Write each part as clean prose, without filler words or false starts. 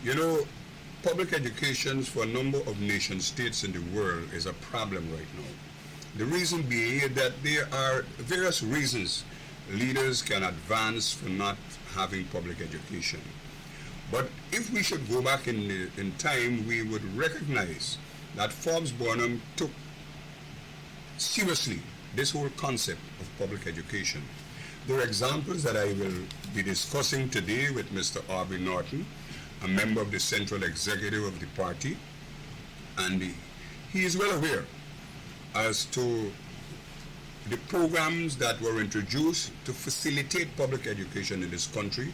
You know, public education for a number of nation states in the world is a problem right now. The reason being that there are various reasons leaders can advance for not having public education. But if we should go back in time, we would recognize that Forbes Burnham took seriously this whole concept of public education. There are examples that I will be discussing today with Mr. Aubrey Norton, a member of the Central Executive of the party, and he is well aware as to the programs that were introduced to facilitate public education in this country.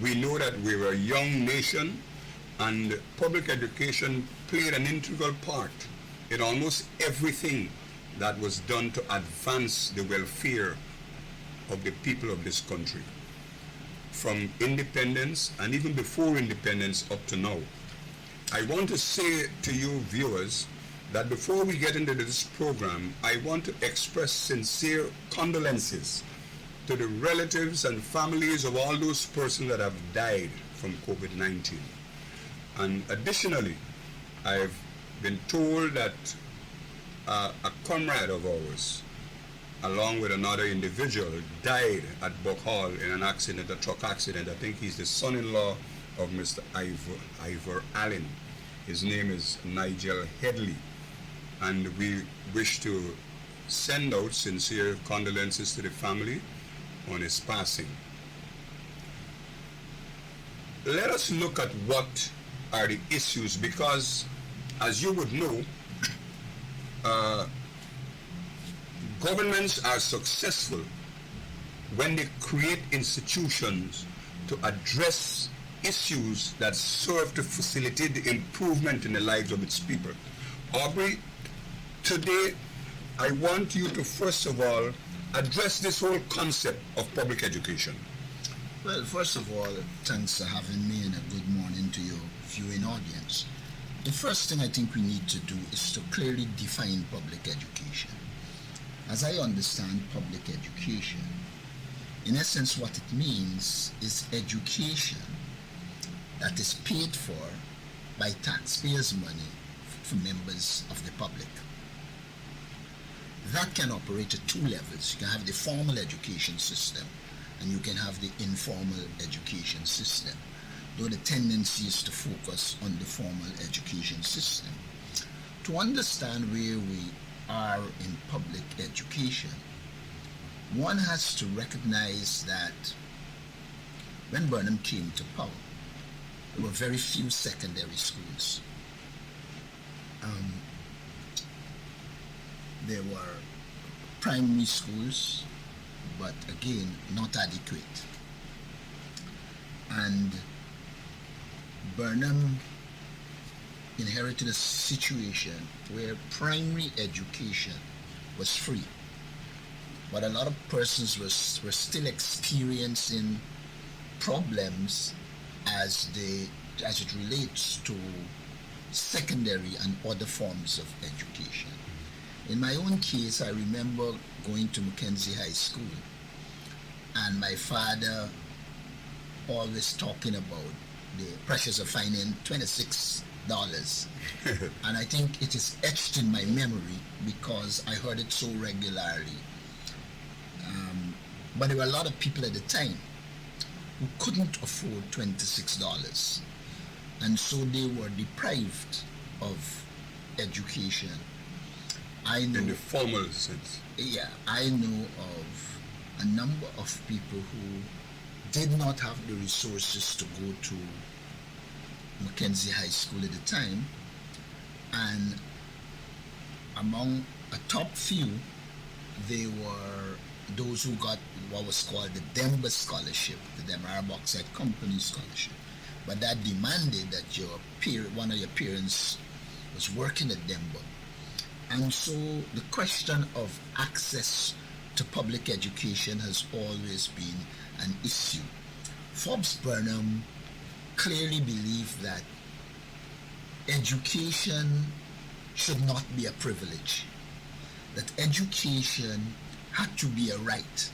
We know that we're a young nation, and public education played an integral part in almost everything that was done to advance the welfare of the people of this country, from independence and even before independence up to now. I want to say to you viewers that before we get into this program, I want to express sincere condolences to the relatives and families of all those persons that have died from COVID-19. And additionally, I've been told that a comrade of ours, along with another individual, died at Buckhall in an accident, a truck accident. I think he's the son-in-law of Mr. Ivor Allen. His name is Nigel Headley. And we wish to send out sincere condolences to the family on his passing. Let us look at what are the issues, because as you would know, governments are successful when they create institutions to address issues that serve to facilitate the improvement in the lives of its people. Aubrey, today I want you to first of all address this whole concept of public education. Well, first of all, thanks for having me, and a good morning to your viewing audience. The first thing I think we need to do is to clearly define public education. As I understand public education, in essence what it means is education that is paid for by taxpayers' money for members of the public. That can operate at two levels. You can have the formal education system, and you can have the informal education system, though the tendency is to focus on the formal education system. To understand where we are in public education, one has to recognize that when Burnham came to power, there were very few secondary schools. There were primary schools, but again, not adequate. And Burnham inherited a situation where primary education was free, but a lot of persons were still experiencing problems as it relates to secondary and other forms of education. In my own case, I remember going to Mackenzie High School, and my father always talking about the pressures of finding $26. And I think it is etched in my memory because I heard it so regularly. But there were a lot of people at the time who couldn't afford $26, and so they were deprived of education. I know, in the formal sense. Yeah, I know of a number of people who did not have the resources to go to Mackenzie High School at the time, and among a top few, they were those who got what was called the Denver Scholarship, the Demarara Bauxite Company Scholarship. But that demanded that one of your parents was working at Denver. And so the question of access to public education has always been an issue. Forbes Burnham clearly believed that education should not be a privilege, that education had to be a right.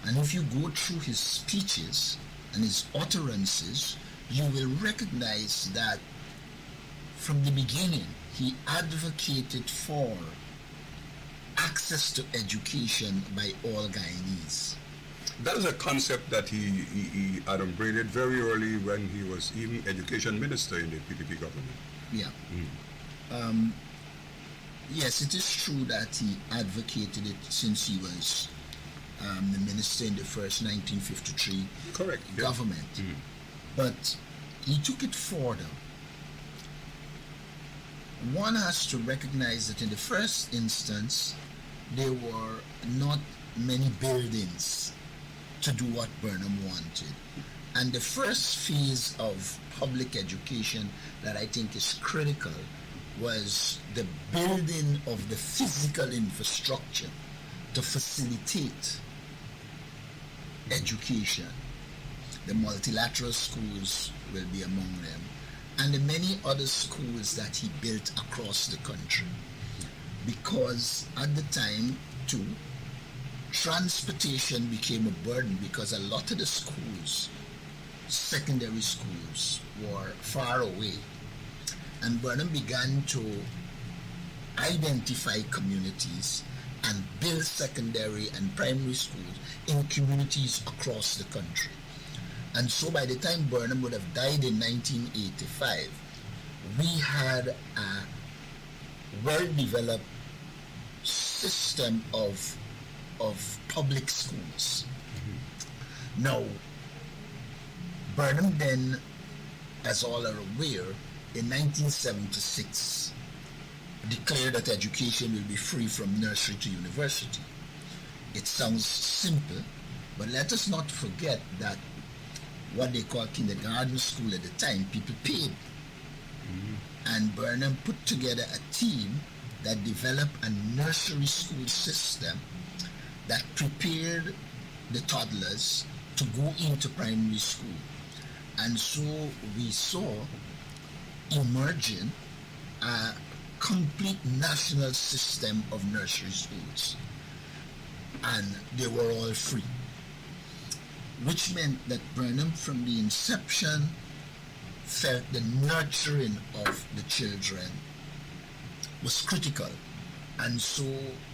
And if you go through his speeches and his utterances, you will recognize that from the beginning he advocated for access to education by all Guyanese. That is a concept that he adumbrated very early when he was even education minister in the PPP government. Yeah. Yes, it is true that he advocated it since he was the minister in the first 1953 Correct. Yeah. government. But he took it further. One has to recognize that in the first instance, there were not many buildings to do what Burnham wanted. And the first phase of public education that I think is critical was the building of the physical infrastructure to facilitate education. The multilateral schools will be among them, and the many other schools that he built across the country. Because at the time, too, transportation became a burden because a lot of the schools, secondary schools, were far away. And Burnham began to identify communities and build secondary and primary schools in communities across the country. And so by the time Burnham would have died in 1985, we had a well-developed system of public schools. Now, Burnham then, as all are aware, in 1976 declared that education will be free from nursery to university. It sounds simple, but let us not forget that what they call kindergarten school at the time, people paid. And Burnham put together a team that developed a nursery school system that prepared the toddlers to go into primary school. And so we saw emerging a complete national system of nursery schools. And they were all free, which meant that Burnham from the inception felt the nurturing of the children was critical. And so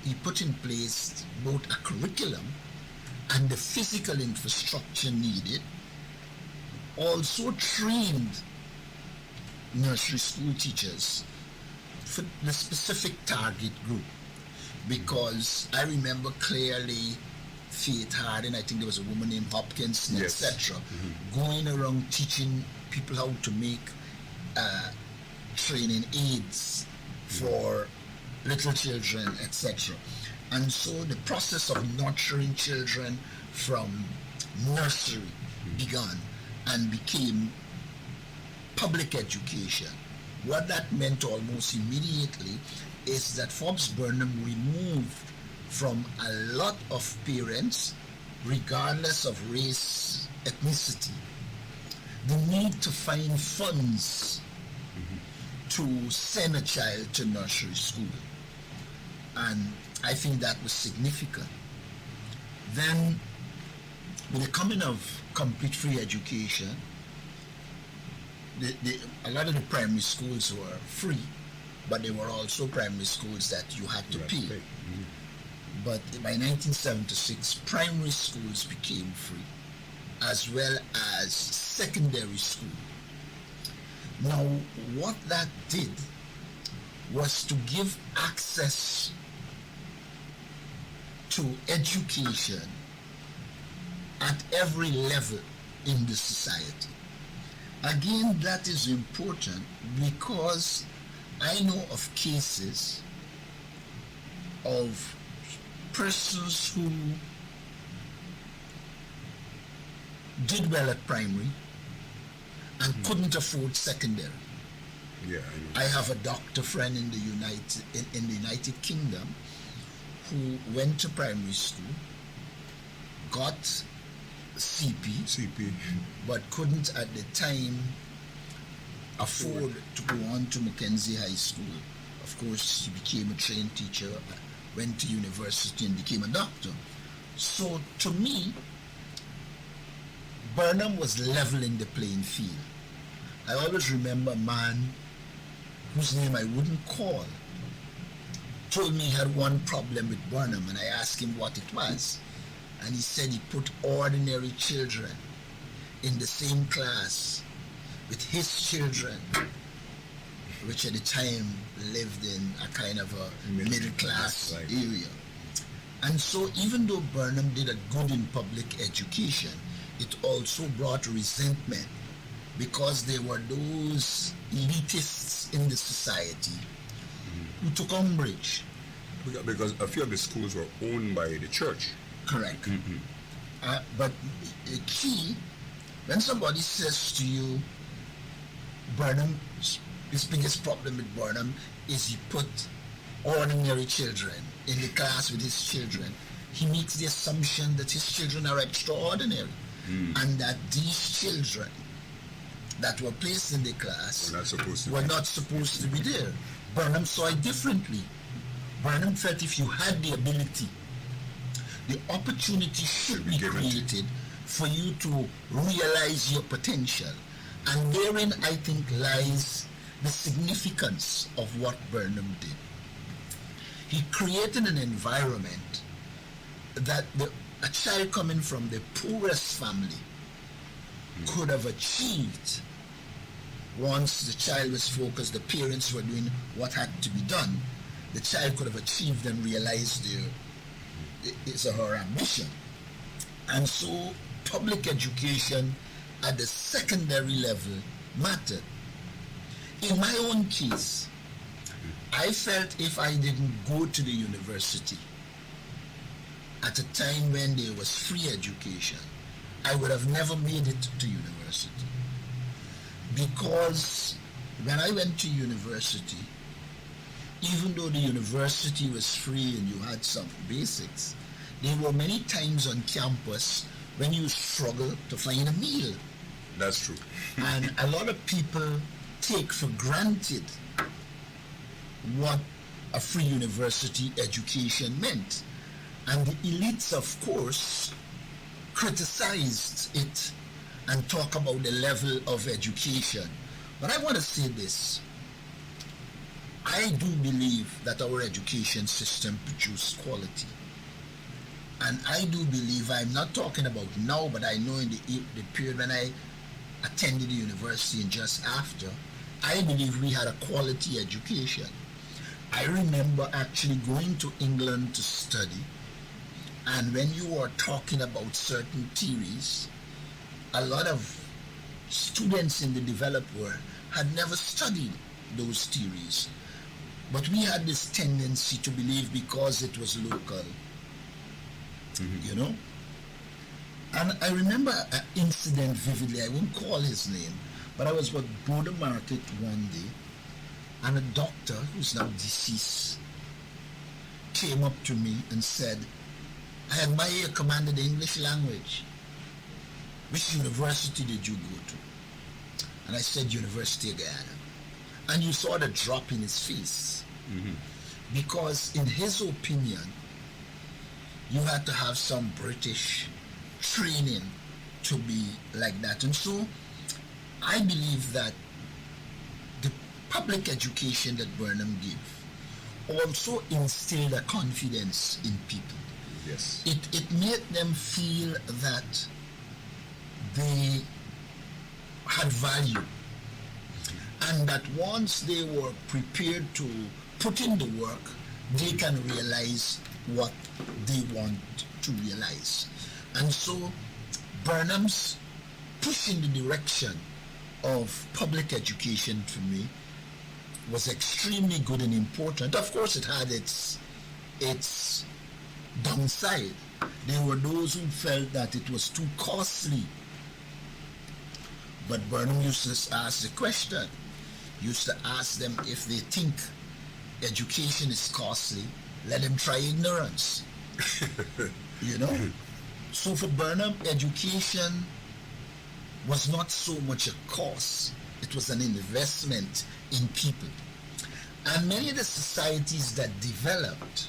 he put in place both a curriculum and the physical infrastructure needed, also trained nursery school teachers for the specific target group. Because I remember clearly Faith Harding, I think there was a woman named Hopkins, Yes. etc., going around teaching people how to make training aids for little children, etc. And so the process of nurturing children from nursery began and became public education. What that meant almost immediately is that Forbes Burnham removed from a lot of parents, regardless of race, ethnicity, the need to find funds to send a child to nursery school. And I think that was significant. Then, with the coming of complete free education, a lot of the primary schools were free, but there were also primary schools that you had to pay. But by 1976, primary schools became free, as well as secondary school. Now, what that did was to give access to education at every level in the society. Again, that is important because I know of cases of persons who did well at primary and couldn't afford secondary. Yeah, I have a doctor friend in the United Kingdom who went to primary school, got CP, but couldn't at the time afford to go on to Mackenzie High School. Of course, he became a trained teacher, went to university and became a doctor. So to me, Burnham was leveling the playing field. I always remember a man whose name I wouldn't call told me he had one problem with Burnham, and I asked him what it was. And he said he put ordinary children in the same class with his children, which at the time lived in a kind of a middle class area. And so even though Burnham did a good in public education, it also brought resentment because there were those elitists in the society who took umbrage. Because a few of the schools were owned by the church. Correct. But the key, when somebody says to you, Burnham, his biggest problem with Burnham is he put ordinary children in the class with his children, he makes the assumption that his children are extraordinary and that these children that were placed in the class were not supposed to be there. Burnham saw it differently. Burnham felt if you had the ability, the opportunity should be created for you to realize your potential. And therein, I think, lies the significance of what Burnham did. He created an environment that a child coming from the poorest family could have achieved once the child was focused, the parents were doing what had to be done. The child could have achieved and realized his or her ambition. And so public education at the secondary level mattered. In my own case, I felt if I didn't go to the university at a time when there was free education, I would have never made it to university. Because when I went to university, even though the university was free and you had some basics, there were many times on campus when you struggled to find a meal. That's true. And a lot of people take for granted what a free university education meant. And the elites, of course, criticized it and talk about the level of education. But I want to say this. I do believe that our education system produced quality. And I do believe, I'm not talking about now, but I know in the period when I attended the university and just after, I believe we had a quality education. I remember actually going to England to study, and when you were talking about certain theories, a lot of students in the developed world had never studied those theories. But we had this tendency to believe because it was local, you know. And I remember an incident vividly. I won't call his name, but I was at Border Market one day, and a doctor who's now deceased came up to me and said, I admire your command of the English language. Which university did you go to? And I said, University of Guyana. And you saw the drop in his face. Because in his opinion, you had to have some British training to be like that. And so I believe that the public education that Burnham gave also instilled a confidence in people. Yes. It made them feel that they had value, and that once they were prepared to put in the work, they can realize what they want to realize. And so Burnham's push in the direction of public education for me was extremely good and important. Of course, it had its downside. There were those who felt that it was too costly. But Burnham used to ask the question, used to ask them if they think education is costly, let them try ignorance. You know? So for Burnham, education was not so much a cost, it was an investment in people. And many of the societies that developed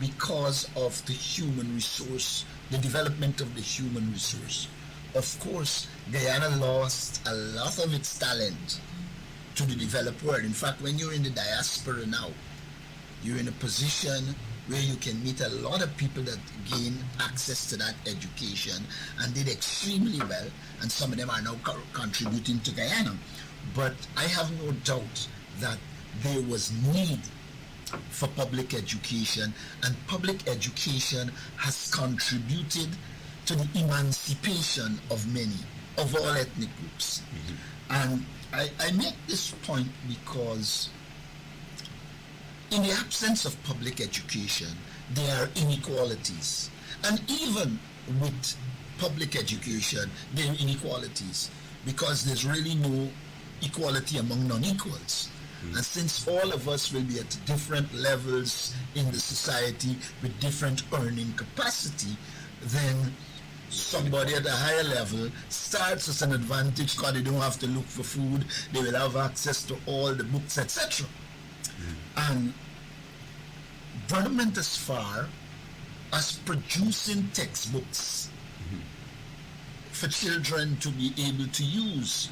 because of the human resource, the development of the human resource. of course, Guyana lost a lot of its talent to the developed world. In fact, when you're in the diaspora now, you're in a position where you can meet a lot of people that gain access to that education and did extremely well, and some of them are now contributing to Guyana. But I have no doubt that there was need for public education, and public education has contributed to the emancipation of many, of all ethnic groups. And I make this point because in the absence of public education, there are inequalities. And even with public education, there are inequalities because there's really no equality among non-equals. And since all of us will be at different levels in the society with different earning capacity, then somebody at a higher level starts as an advantage because they don't have to look for food, they will have access to all the books, etc. And government as far as producing textbooks for children to be able to use,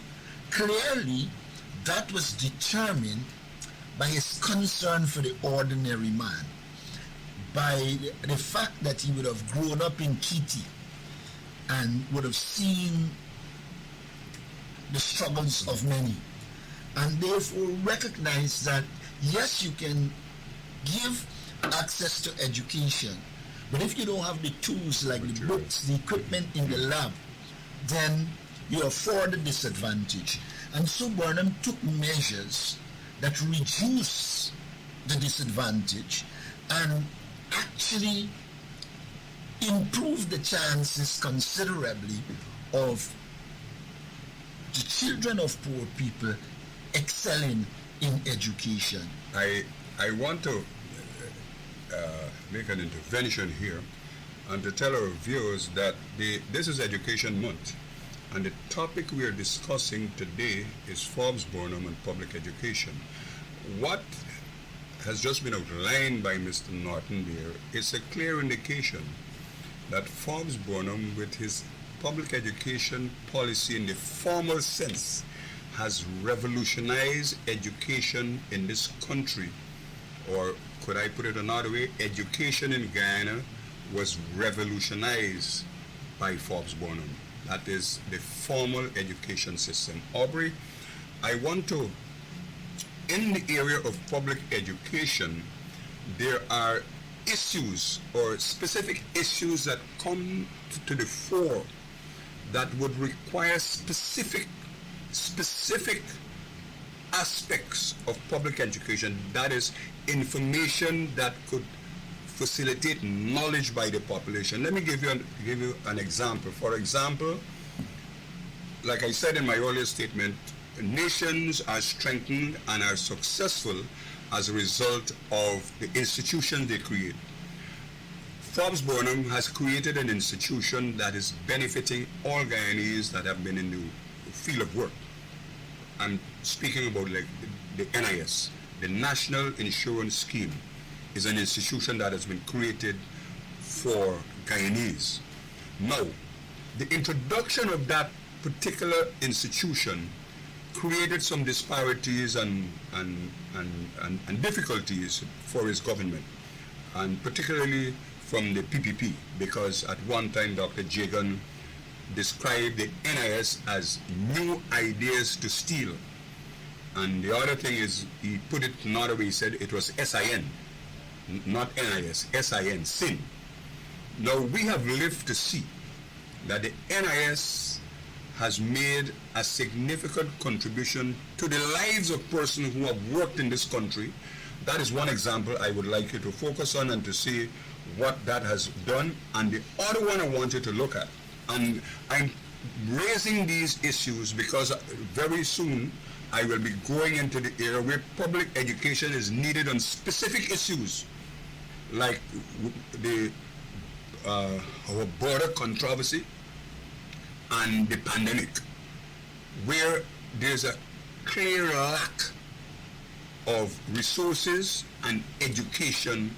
clearly that was determined by his concern for the ordinary man, by the fact that he would have grown up in Kiti and would have seen the struggles of many, and therefore recognize that yes, you can give access to education, but if you don't have the tools like the books, the equipment in the lab, then you are for the disadvantage. And so Burnham took measures that reduce the disadvantage and actually improve the chances considerably of the children of poor people excelling in education. I want to make an intervention here and to tell our viewers that this is Education Month, and the topic we are discussing today is Forbes Burnham and public education. What has just been outlined by Mr. Norton there is a clear indication that Forbes Burnham, with his public education policy in the formal sense, has revolutionized education in this country. Or could I put it another way? Education in Guyana was revolutionized by Forbes Burnham. That is the formal education system. Aubrey, I want to, in the area of public education, there are issues or specific issues that come to the fore that would require specific aspects of public education, that is information that could facilitate knowledge by the population. Let me give you an example. For example, like I said in my earlier statement, nations are strengthened and are successful as a result of the institutions they create. Forbes Burnham has created an institution that is benefiting all Guyanese that have been in the field of work. I'm speaking about like the NIS, the National Insurance Scheme, is an institution that has been created for Guyanese. Now, the introduction of that particular institution created some disparities and difficulties for his government, and particularly from the PPP, because at one time Dr. Jagan described the NIS as new ideas to steal. And the other thing is, he put it another way, he said it was SIN, not NIS, SIN, sin. Now we have lived to see that the NIS has made a significant contribution to the lives of persons who have worked in this country. That is one example I would like you to focus on and to see what that has done. And the other one I want you to look at, and I'm raising these issues because very soon I will be going into the area where public education is needed on specific issues like our border controversy and the pandemic, where there's a clear lack of resources and education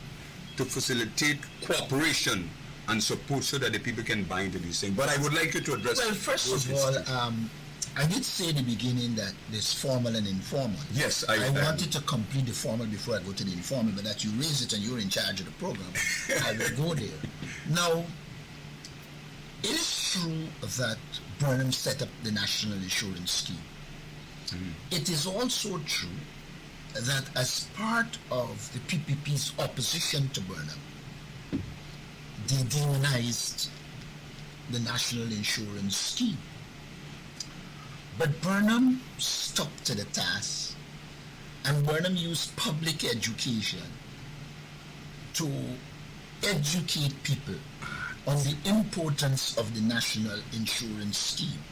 to facilitate cooperation and support so that the people can buy into these things. But I would like you to address. Well, first those of all, issues. I did say in the beginning that there's formal and informal. Yes, I wanted to complete the formal before I go to the informal, but that you raise it and you're in charge of the program, I will go there. Now, it is true that Burnham set up the National Insurance Scheme. It is also true that as part of the PPP's opposition to Burnham, they demonized the National Insurance Scheme. But Burnham stuck to the task, and Burnham used public education to educate people on the importance of the National Insurance Scheme.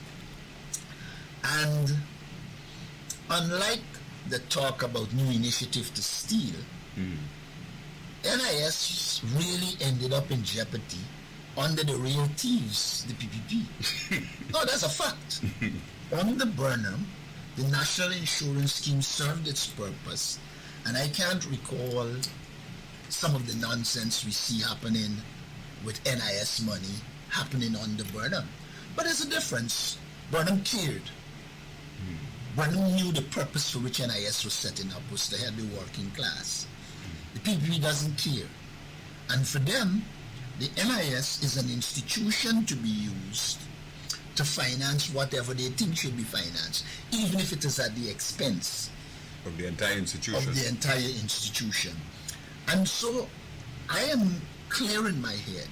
And unlike the talk about new initiative to steal, NIS really ended up in jeopardy under the real thieves, the PPP. No, that's a fact. Under Burnham, the National Insurance Scheme served its purpose, and I can't recall some of the nonsense we see happening with NIS money happening under Burnham. But there's a difference. Burnham cared. Burnham knew the purpose for which NIS was setting up was to help the working class. The PPP doesn't care. And for them, the NIS is an institution to be used to finance whatever they think should be financed, even if it is at the expense of the entire institution. And so I am clear in my head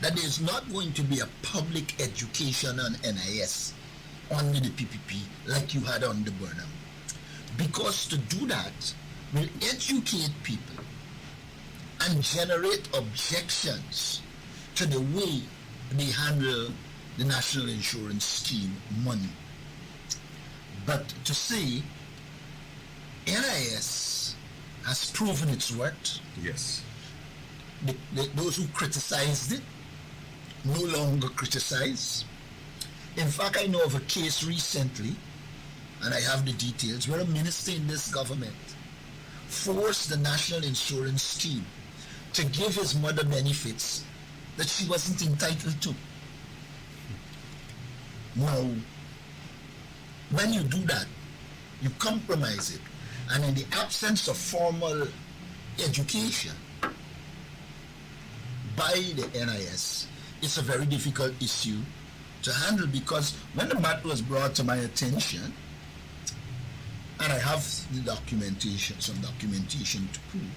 that there's not going to be a public education on NIS under the PPP like you had under Burnham. Because to do that will educate people and generate objections to the way they handle the National Insurance Scheme money. But to say NIS has proven its worth. Yes. Those who criticized it no longer criticize. In fact, I know of a case recently, and I have the details, where a minister in this government forced the National Insurance Scheme to give his mother benefits that she wasn't entitled to. Now, when you do that, you compromise it. And in the absence of formal education by the NIS, it's a very difficult issue to handle, because when the matter was brought to my attention, and I have the documentation, some documentation to prove,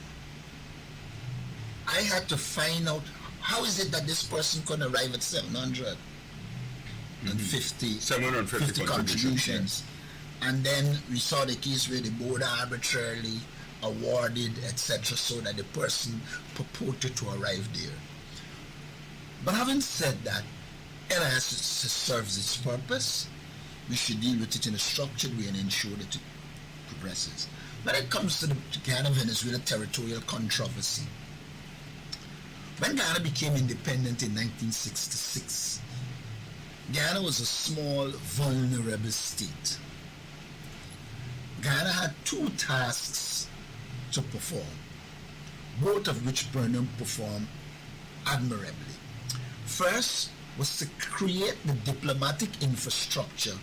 I had to find out how is it that this person could arrive at 750 contributions. And then we saw the case where the board arbitrarily awarded, etc., so that the person purported to arrive there. But having said that, NIS serves its purpose. We should deal with it in a structured way and ensure that it progresses. When it comes to the Ghana-Venezuela territorial controversy, when Ghana became independent in 1966, Ghana was a small, vulnerable state. Ghana had two tasks to perform, both of which Burnham performed admirably. First was to create the diplomatic infrastructure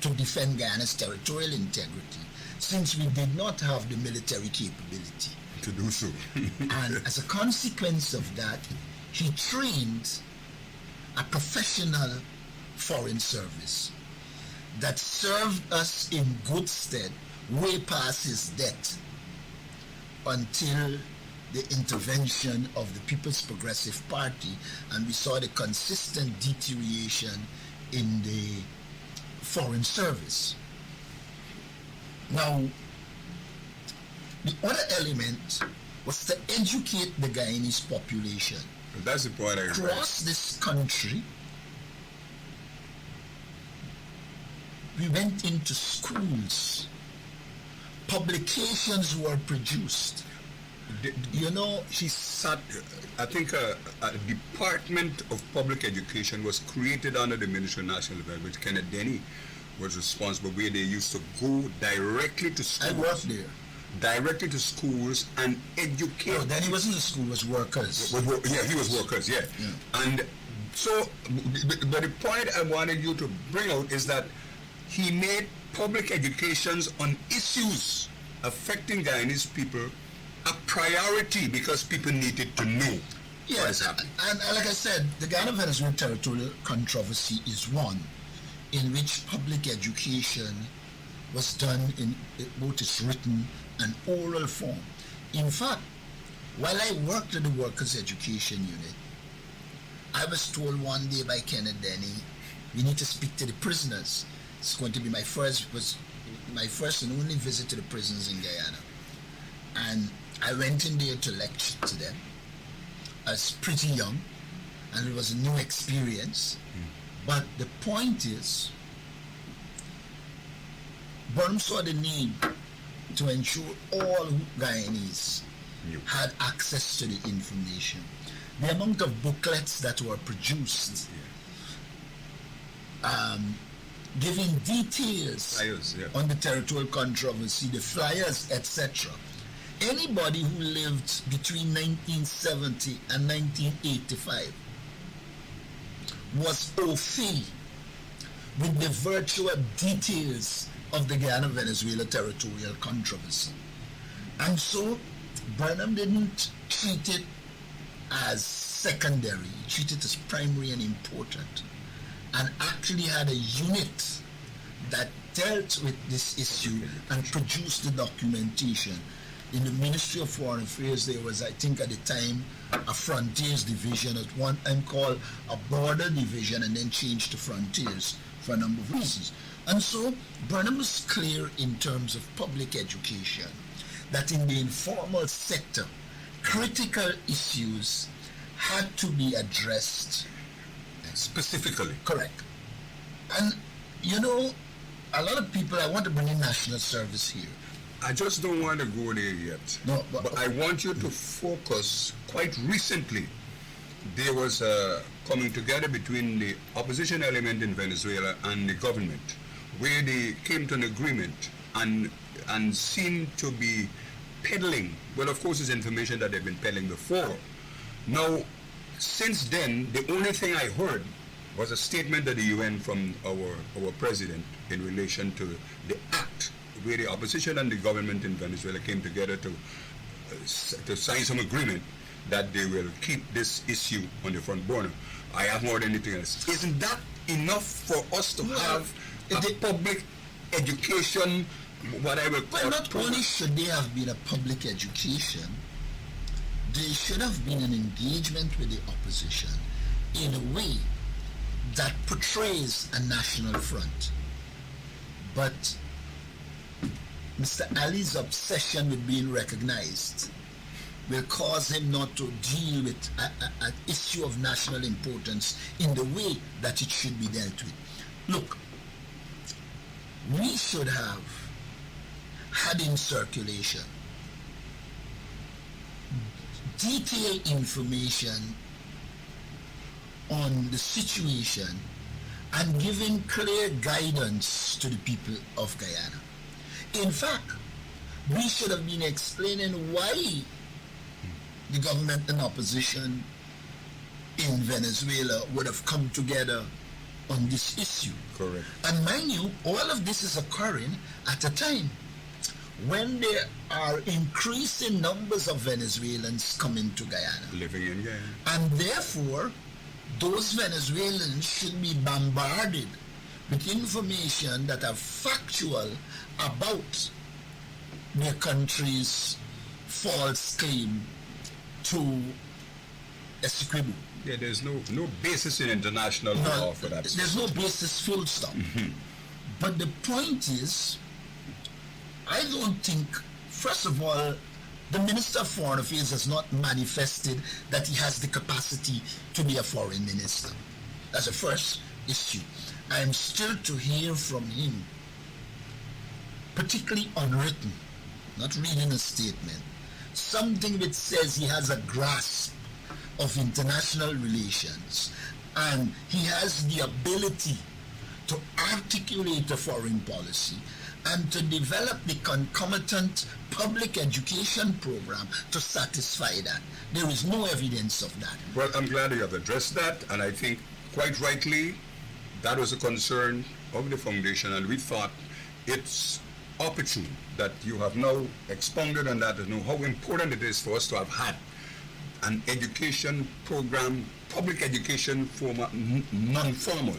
to defend Ghana's territorial integrity, since we did not have the military capability to do so. And as a consequence of that, he trained a professional foreign service that served us in good stead way past his death, until the intervention of the People's Progressive Party, and we saw the consistent deterioration in the foreign service. Now, the other element was to educate the Guyanese population. That's the point I across this country. We went into schools. Publications were produced. You know, he sat, I think a Department of Public Education was created under the Ministry of National Development, which Kenneth Denny was responsible, where they used to go directly to schools. I worked there. directly to schools and educate. No, then he wasn't the school, it was workers. Yeah, he was workers, yeah. And so, but the point I wanted you to bring out is that he made public educations on issues affecting Guyanese people a priority because people needed to know what is happening. And like I said, the Guyana-Venezuela territorial controversy is one in which public education was done in both its written and oral form. In fact, while I worked at the Workers' Education Unit, I was told one day by Kenneth Denny, we need to speak to the prisoners. It's going to be my first and only visit to the prisons in Guyana. And I went in there to lecture to them. I was pretty young, and it was a new experience. But the point is, Burnham saw the need to ensure all Guyanese had access to the information. The amount of booklets that were produced, giving details on the territorial controversy, the flyers, etc. Anybody who lived between 1970 and 1985 was au fait with the virtual details of the Guyana-Venezuela territorial controversy. And so Burnham didn't treat it as secondary, he treated it as primary and important, and actually had a unit that dealt with this issue and produced the documentation. In the Ministry of Foreign Affairs, there was, I think at the time, a frontiers division, at one time called a border division, and then changed to frontiers for a number of reasons. And so Burnham was clear in terms of public education that in the informal sector, critical issues had to be addressed specifically. Correct. And you know, a lot of people, I want to bring in national service here. I just don't want to go there yet. No, but I want you to focus. Quite recently, there was a coming together between the opposition element in Venezuela and the government, where they came to an agreement and seemed to be peddling. Well, of course, it's information that they've been peddling before. Now, since then, the only thing I heard was a statement of the UN from our president in relation to the act where the opposition and the government in Venezuela came together to sign some agreement that they will keep this issue on the front burner. I haven't heard anything else. Isn't that enough for us to have a public education, what I will call... Well, not only should there have been a public education, there should have been an engagement with the opposition in a way that portrays a national front. But Mr. Ali's obsession with being recognized will cause him not to deal with an issue of national importance in the way that it should be dealt with. Look, we should have had in circulation detailed information on the situation and giving clear guidance to the people of Guyana. In fact, we should have been explaining why the government and opposition in Venezuela would have come together on this issue. Correct. And mind you, all of this is occurring at a time when there are increasing numbers of Venezuelans coming to Guyana. Living in Guyana. And therefore, those Venezuelans should be bombarded with information that are factual about their country's false claim to Essequibo. Yeah, there's no basis in international law for that. There's no basis, full stop. But the point is, I don't think, first of all, the Minister of Foreign Affairs has not manifested that he has the capacity to be a foreign minister. That's the first issue. I am still to hear from him, particularly unwritten, not reading a statement, something which says he has a grasp of international relations and he has the ability to articulate a foreign policy and to develop the concomitant public education program to satisfy that. There is no evidence of that. Well, I'm glad you have addressed that, and I think quite rightly that was a concern of the foundation, and we thought it's opportune that you have now expounded on that and know how important it is for us to have had an education program, public education formal, non-formal,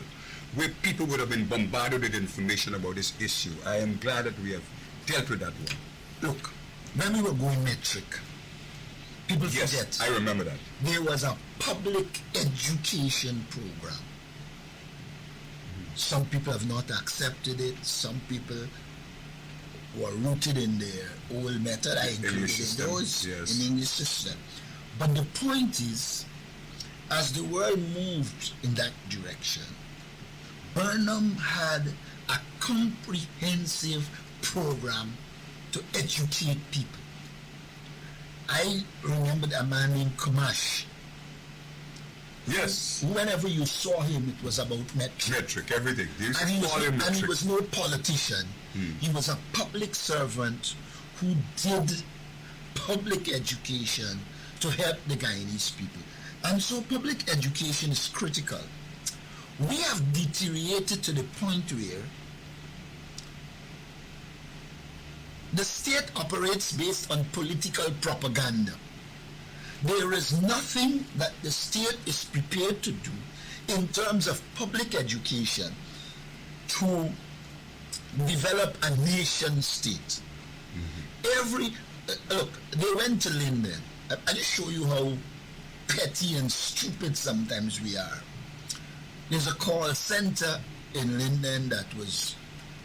where people would have been bombarded with information about this issue. I am glad that we have dealt with that one. Look, when we were going metric, people Yes, forget I remember that. there was a public education program. Some people have not accepted it. Some people were rooted in their old method. I included English system, those yes. in English system. But the point is, as the world moved in that direction, Burnham had a comprehensive program to educate people. I remembered a man named Kumash. Yes, Whenever you saw him, it was about metric. metric, everything. They used And he, to was, call him and he metric. was no politician. He was a public servant who did public education to help the Guyanese people. And so public education is critical. We have deteriorated to the point where the state operates based on political propaganda. There is nothing that the state is prepared to do in terms of public education to develop a nation state. Look, they went to Linden. I'll just show you how petty and stupid sometimes we are. There's a call center in Linden that was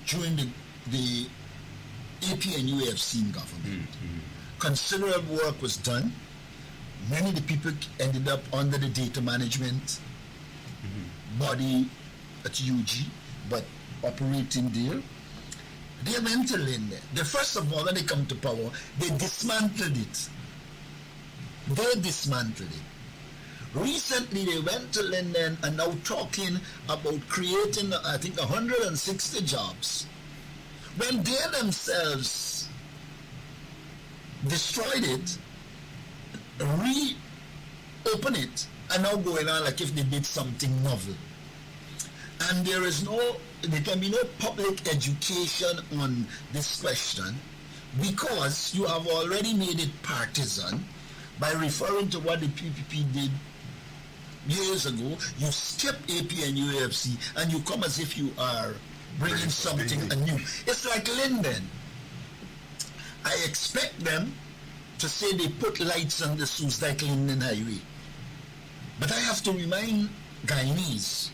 during the AP and UFC government. Considerable work was done. Many of the people ended up under the data management body at UG, but operating there. They went to Linden. First of all, when they come to power, they dismantled it. They dismantled it. Recently, they went to Linden and now talking about creating, I think, 160 jobs. When they themselves destroyed it, reopen it, and now going on like if they did something novel. And there can be no public education on this question because you have already made it partisan by referring to what the PPP did years ago. You skip AP and UFC and you come as if you are bringing something anew. It's like Linden. I expect them to say they put lights on the Susdike Linden Highway. But I have to remind Guyanese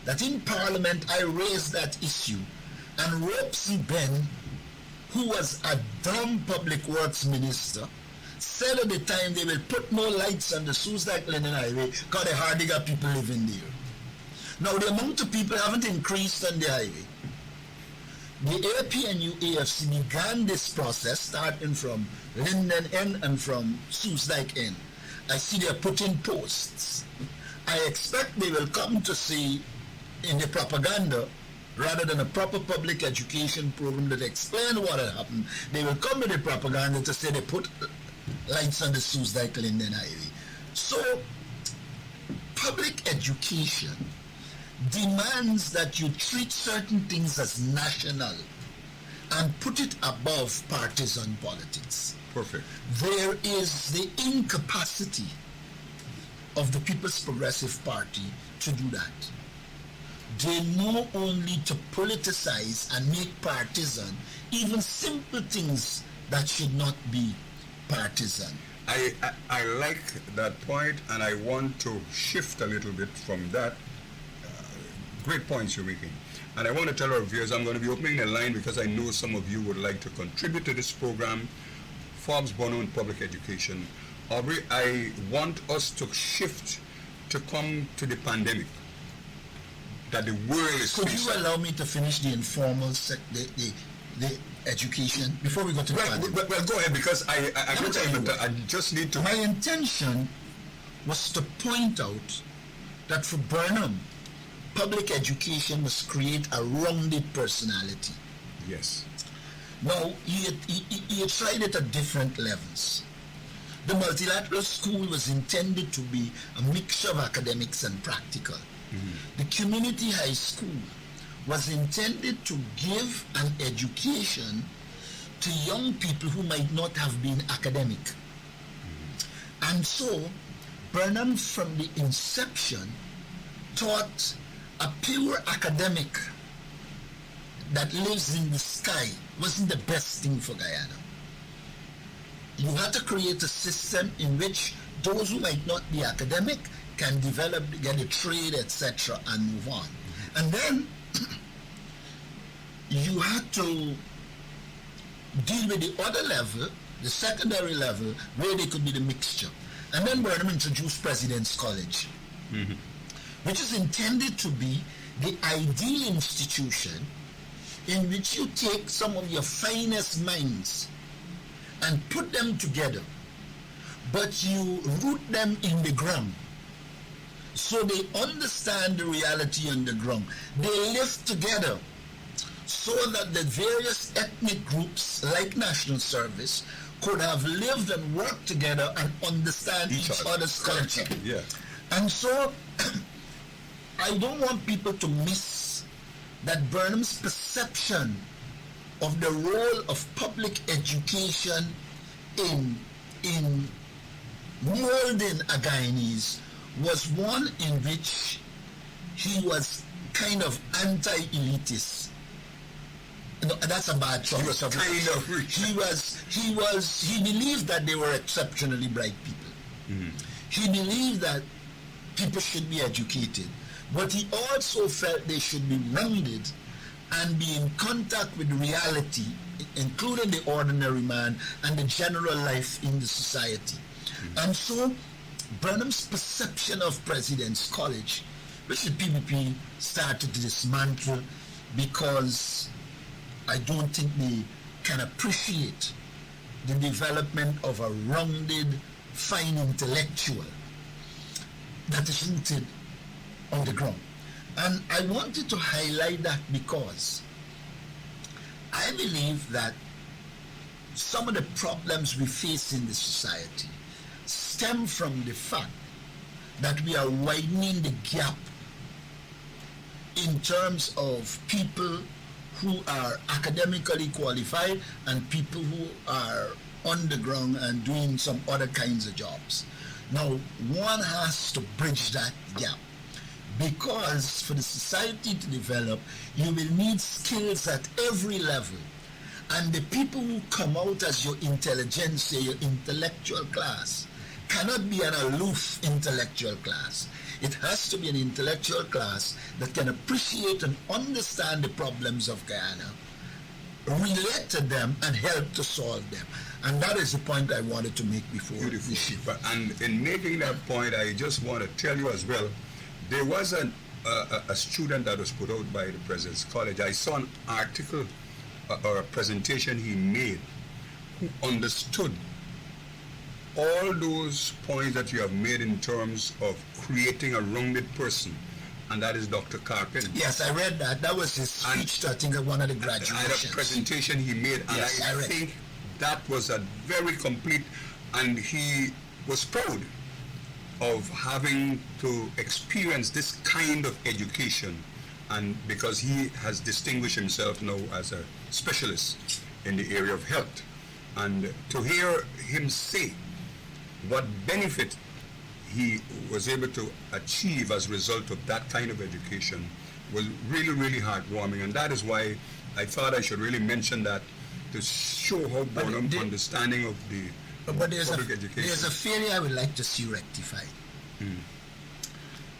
that in Parliament I raised that issue, and Robeson Ben, who was a dumb public works minister, said at the time they will put no lights on the Susdike Linden Highway because the Hardiga people living there. Now the amount of people haven't increased on the highway. The APNU AFC began this process starting from Linden End and from Susdike End. I see they're putting posts. I expect they will come to see in the propaganda, rather than a proper public education program that explains what had happened, they will come with the propaganda to say they put lights on the Susdike Linden Highway. So, public education demands that you treat certain things as national and put it above partisan politics. Perfect. There is the incapacity of the People's Progressive Party to do that. They know only to politicize and make partisan even simple things that should not be partisan. I like that point, and I want to shift a little bit from that. Great points you're making. And I want to tell our viewers I'm going to be opening the line because I know some of you would like to contribute to this program. Forbes Bono in Public Education. Aubrey, I want us to shift to come to the pandemic that the world is Could you facing. allow me to finish the informal the education before we go to the pandemic? Well, go ahead, because I just need to. My intention was to point out that for Burnham, public education must create a rounded personality. Yes. Now, he tried it at different levels. The multilateral school was intended to be a mixture of academics and practical. The community high school was intended to give an education to young people who might not have been academic. And so, Burnham from the inception taught a pure academic that lives in the sky wasn't the best thing for Guyana. You had to create a system in which those who might not be academic can develop, get a trade, etc., and move on. And then you had to deal with the other level, the secondary level, where they could be the mixture. And then Burnham introduced President's College, which is intended to be the ideal institution in which you take some of your finest minds and put them together, but you root them in the ground so they understand the reality on the ground. They live together so that the various ethnic groups, like National Service, could have lived and worked together and understand each other's culture. Yeah. And so I don't want people to miss that Burnham's perception of the role of public education in molding a Guyanese was one in which he was kind of anti-elitist. No, that's a bad choice. He believed that they were exceptionally bright people. He believed that people should be educated, but he also felt they should be rounded and be in contact with reality, including the ordinary man and the general life in the society. And so Burnham's perception of President's College, which the PPP started to dismantle because I don't think they can appreciate the development of a rounded, fine intellectual that is rooted on the ground. And I wanted to highlight that because I believe that some of the problems we face in the society stem from the fact that we are widening the gap in terms of people who are academically qualified and people who are on the ground and doing some other kinds of jobs. Now, one has to bridge that gap, because for the society to develop, you will need skills at every level. And the people who come out as your intelligentsia, your intellectual class, cannot be an aloof intellectual class. It has to be an intellectual class that can appreciate and understand the problems of Guyana, relate to them, and help to solve them. And that is the point I wanted to make before we shift. But, and in making that point, I just want to tell you as well, there was a student that was put out by the President's College. I saw an article or a presentation he made who understood all those points that you have made in terms of creating a rounded person, and that is Dr. Carpin. Yes, I read that. That was his speech to, I think, at one of the graduations. And a presentation he made, and yes, I think that was a very complete, and he was proud of having to experience this kind of education, and because he has distinguished himself now as a specialist in the area of health. And to hear him say what benefit he was able to achieve as a result of that kind of education was really, really heartwarming. And that is why I thought I should really mention that, to show how Burnham's understanding of the public education. There's a failure I would like to see rectified.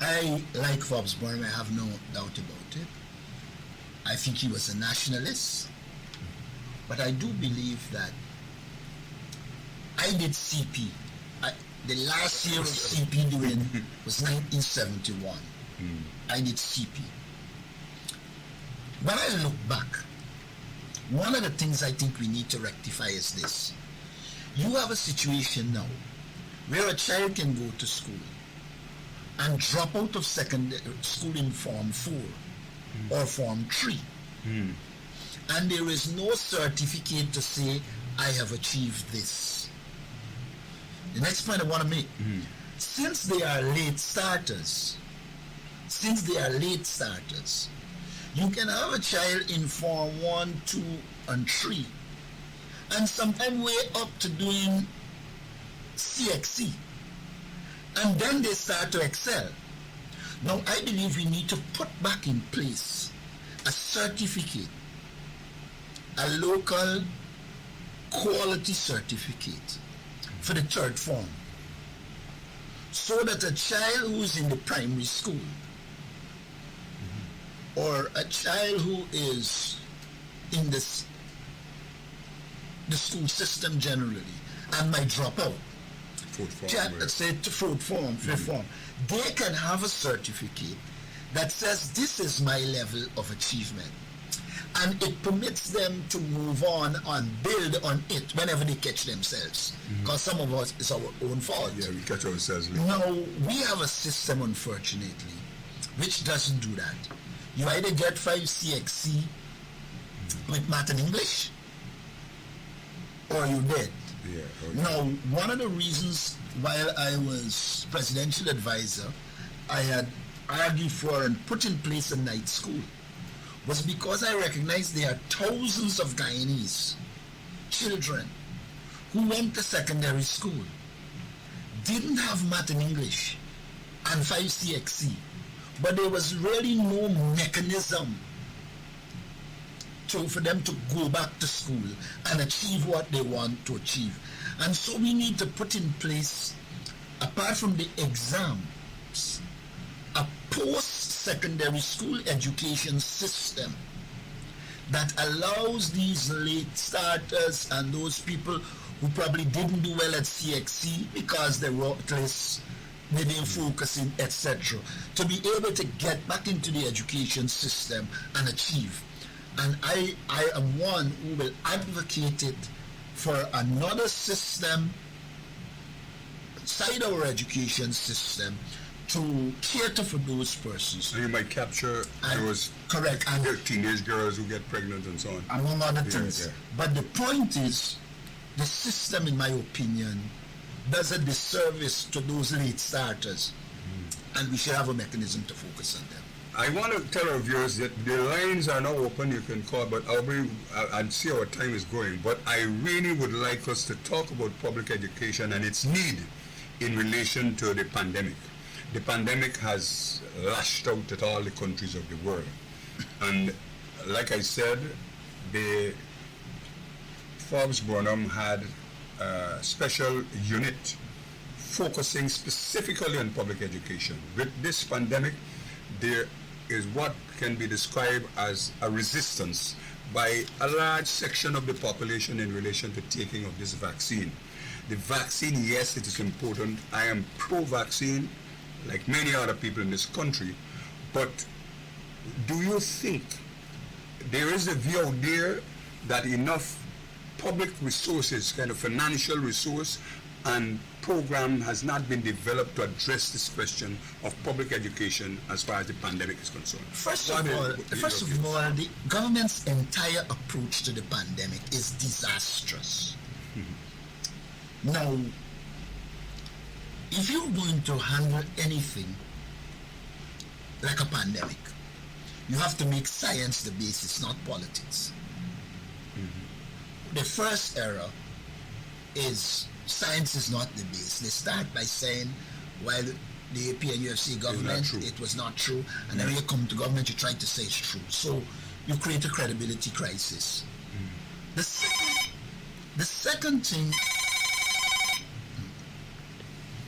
I like Forbes Burnham, I have no doubt about it. I think he was a nationalist, but I do believe that I did CP. The last year of CP doing was 1971. I did CP. When I look back, one of the things I think we need to rectify is this. You have a situation now where a child can go to school and drop out of secondary school in Form 4 or Form 3 and there is no certificate to say, I have achieved this. The next point I want to make, since they are late starters, you can have a child in Form 1, 2, and 3, and sometimes way up to doing CXC, and then they start to excel. Now, I believe we need to put back in place a certificate, a local quality certificate for the third form, so that a child who is in the primary school or a child who is in the school system generally and might drop out, say to fourth form, fifth form, they can have a certificate that says this is my level of achievement, and it permits them to move on and build on it whenever they catch themselves, because some of us, it's our own fault. Yeah, we catch ourselves. Now, we have a system, unfortunately, which doesn't do that. You either get 5 CXC with math and English, or you did. Yeah, okay. Now, one of the reasons while I was presidential advisor, I had argued for and put in place a night school, was because I recognized there are thousands of Guyanese children who went to secondary school, didn't have math and English, and 5 CXC, but there was really no mechanism for them to go back to school and achieve what they want to achieve. And so we need to put in place, apart from the exams, a post-secondary school education system that allows these late starters and those people who probably didn't do well at CXC because they were at least they didn't focus in, etc., to be able to get back into the education system and achieve. And I am one who will advocate it for another system side our education system to cater for those persons. So you might capture those correct and teenage girls who get pregnant and so on. Among other things. Yeah. But the point is, the system, in my opinion, does a disservice to those late starters, and we should have a mechanism to focus on them. I want to tell our viewers that the lines are now open. You can call, but I'll see our time is going. But I really would like us to talk about public education and its need in relation to the pandemic. The pandemic has lashed out at all the countries of the world. And like I said, the Forbes Burnham had a special unit focusing specifically on public education. With this pandemic, there is what can be described as a resistance by a large section of the population in relation to taking of this vaccine. The vaccine, yes, it is important. I am pro-vaccine, like many other people in this country, but do you think there is a view out there that enough public resources, kind of financial resource and program has not been developed to address this question of public education as far as the pandemic is concerned? First of all, the government's entire approach to the pandemic is disastrous. Now, if you're going to handle anything like a pandemic, you have to make science the basis, not politics. The first error is science is not the base. They start by saying, while the AP and UFC government, it was not true, and then when you come to government, you try to say it's true. So you create a credibility crisis. The second thing.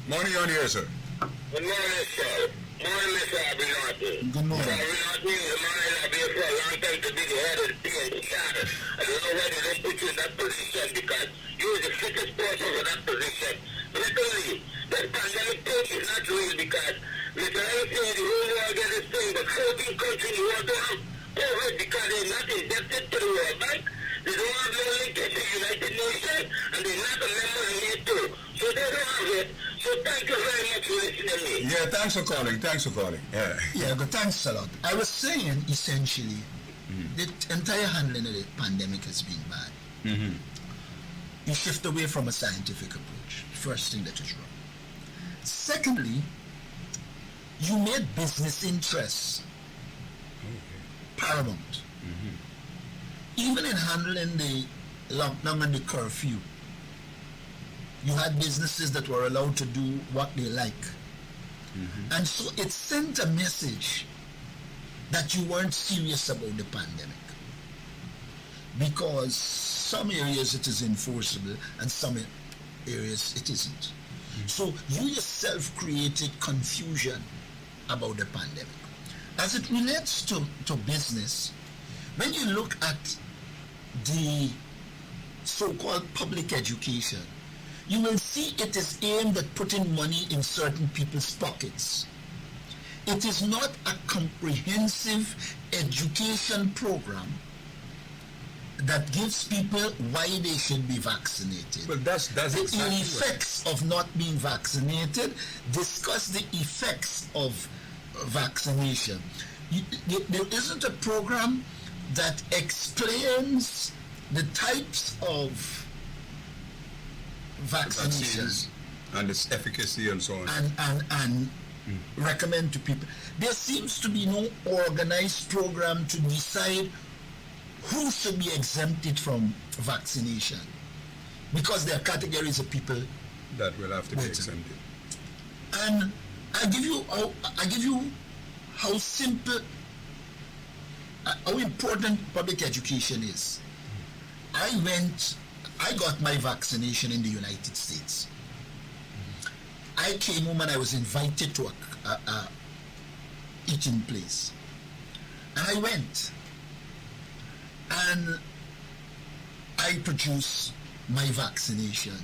Morning on here, sir. Good morning, sir. Morning, Mr. Abinati. Good morning. Abinati is a man I've been for a long time to be the head of the PNC charter. I don't know why they don't put you in that position, because you are the fittest person for that position. Secondly, that pandemic thing is not real, because Mr. Everything in the whole world get this thing, but 14 countries in the world don't have COVID because they're not indebted to the World Bank. They don't have no link to the United Nations, and they're not a member of NATO. So they don't have it. So thank you very much for listening to me. Yeah, thanks for calling. Yeah. Yeah, but thanks a lot. I was saying, essentially, The entire handling of the pandemic has been bad. Mm-hmm. You shift away from a scientific approach. First thing that is wrong. Secondly, you made business interests paramount. Even in handling the lockdown and the curfew, you had businesses that were allowed to do what they like. And so it sent a message that you weren't serious about the pandemic. Because some areas it is enforceable and some areas it isn't. So you yourself created confusion about the pandemic. As it relates to business, when you look at the so-called public education, you will see it is aimed at putting money in certain people's pockets. It is not a comprehensive education program that gives people why they should be vaccinated. Well, that's the exactly effects of not being vaccinated, discuss the effects of vaccination. There isn't a program that explains the types of vaccinations and its efficacy and so on. and recommend to people. There seems to be no organized program to decide who should be exempted from vaccination, because there are categories of people that will have to be exempted. And I give you how simple, how important public education is. I got my vaccination in the United States. I came home and I was invited to a eating place. And I went. And I produced my vaccination.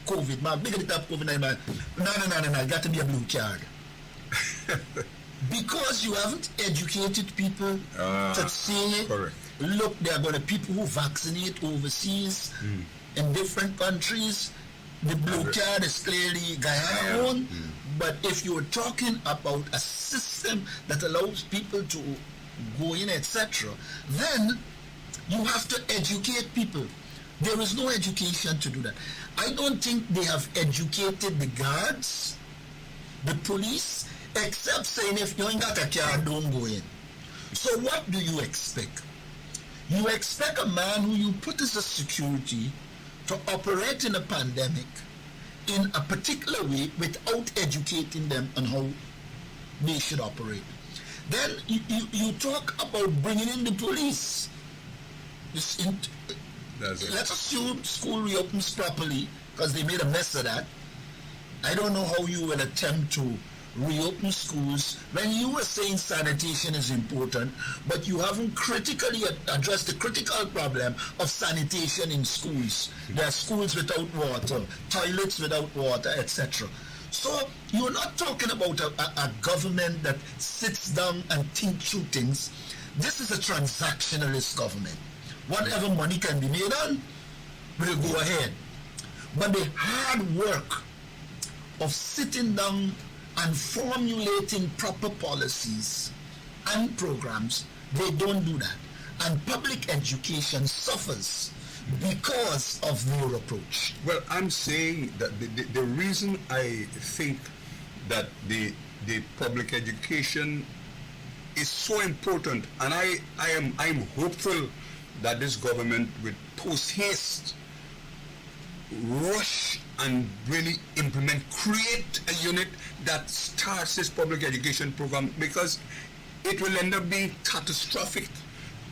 COVID, man, big it up, COVID-19, man. No, it got to be a blue card. Because you haven't educated people to say, correct. Look, there are going to be people who vaccinate overseas in different countries. The blue card is clearly Guyana owned. But if you're talking about a system that allows people to go in, etc., then you have to educate people. There is no education to do that. I don't think they have educated the guards, the police, except saying if you ain't got a car, don't go in. So what do you expect? You expect a man who you put as a security to operate in a pandemic in a particular way without educating them on how they should operate. Then you talk about bringing in the police. Let's assume school reopens properly, because they made a mess of that. I don't know how you will attempt to reopen schools when you were saying sanitation is important, but you haven't critically addressed the critical problem of sanitation in schools. There are schools without water, toilets without water, etc. So you're not talking about a government that sits down and thinks through things. This is a transactionalist government. Whatever money can be made on will go ahead. But the hard work of sitting down and formulating proper policies and programs, they don't do that. And public education suffers because of their approach. Well, I'm saying that the reason I think that the public education is so important, and I'm hopeful that this government will post haste rush and really create a unit that starts this public education program, because it will end up being catastrophic